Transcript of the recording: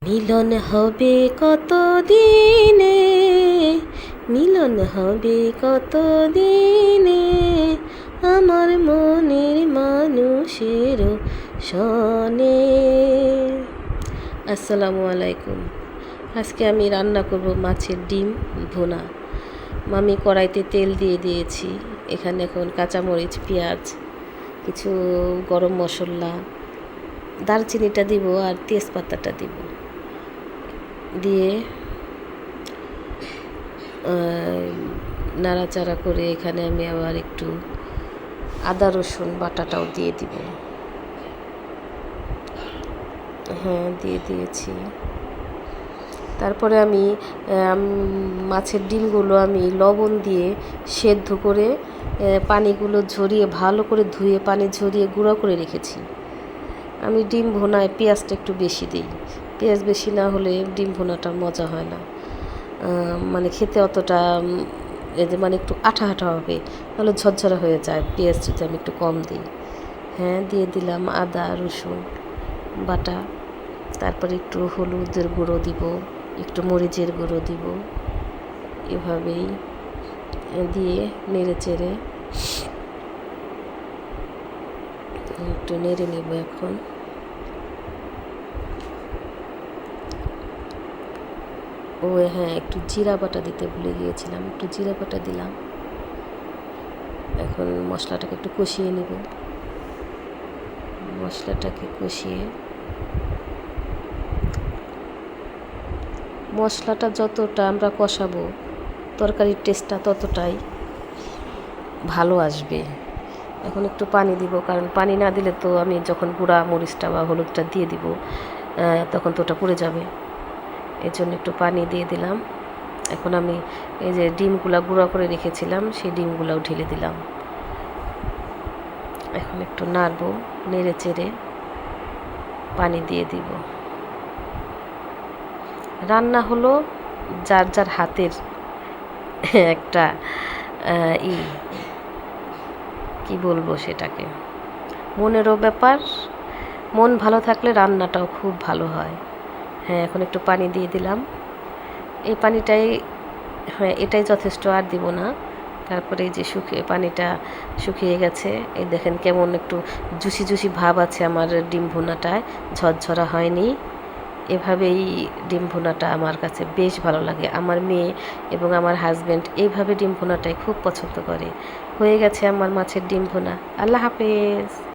মিলন হবে কত দিনে, মিলন হবে কত দিনে, আমার মনের মানুষের সনে। আসসালামু আলাইকুম। আজকে আমি রান্না করব মাছের ডিম ভুনা। আমি কড়াইতে তেল দিয়ে দিয়েছি। এখানে এখন কাঁচামরিচ, পেঁয়াজ, কিছু গরম মশলা, দারচিনিটা দিব আর তেজপাতাটা দিব, দিয়ে নাড়াচাড়া করে এখানে আমি আবার একটু আদা রসুন বাটাটাও দিয়ে দিব। হ্যাঁ, দিয়ে দিয়েছি। তারপরে আমি মাছের ডিমগুলো আমি লবণ দিয়ে সেদ্ধ করে পানিগুলো ঝরিয়ে ভালো করে ধুয়ে পানি ঝরিয়ে গুঁড়ো করে রেখেছি। আমি ডিম ভুনায় পেঁয়াজটা একটু বেশি দিই। পেঁয়াজ বেশি না হলে ডিম ভুনাটা মজা হয় না, মানে খেতে অতটা মানে একটু আঠা আঠা হবে, তাহলে ঝরঝরা হয়ে যায় পেঁয়াজ যদি আমি একটু কম দিই। হ্যাঁ, দিয়ে দিলাম আদা রসুন বাটা, তারপরে একটু হলুদের গুঁড়ো দিব, একটু মরিচের গুঁড়ো দিব, এভাবেই দিয়ে নেড়ে চেড়ে একটু নেড়ে নেব। এখন হ্যাঁ, একটু জিরা বাটা দিতে ভুলে গিয়েছিলাম, একটু জিরা বাটা দিলাম। এখন মশলাটাকে একটু কষিয়ে নেব। মশলাটাকে কষিয়ে, মশলাটা যতটা আমরা কষাবো তরকারির টেস্টটা ততটাই ভালো আসবে। এখন একটু পানি দিব, কারণ পানি না দিলে তো আমি যখন গুঁড়া মরিচটা বা হলুদটা দিয়ে দিব তখন তো ওটা পুড়ে যাবে। এই জন্য একটু পানি দিয়ে দিলাম। এখন আমি এই যে ডিমগুলা গুঁড়া করে রেখেছিলাম সেই ডিমগুলাও ঢেলে দিলাম। এখন একটু নাড়ব, নেড়ে চেড়ে পানি দিয়ে দিব। রান্না হলো যার যার হাতের একটা কি বলবো সেটাকে, মনেরও ব্যাপার। মন ভালো থাকলে রান্নাটাও খুব ভালো হয়। হ্যাঁ, এখন একটু পানি দিয়ে দিলাম। এই পানিটাই, হ্যাঁ এটাই যথেষ্ট, আর দিব না। তারপরে এই যে পানিটা শুকিয়ে গেছে, এই দেখেন কেমন একটু জুসি জুসি ভাব আছে আমার ডিম ভুনাটায়, ঝরঝরা হয়নি। এভাবেই ডিম ভুনাটা আমার কাছে বেশ ভালো লাগে। আমার মেয়ে এবং আমার হাজব্যান্ড এইভাবে ডিম ভুনাটাই খুব পছন্দ করে। হয়ে গেছে আমার মাছের ডিম ভুনা। আল্লাহ হাফেজ।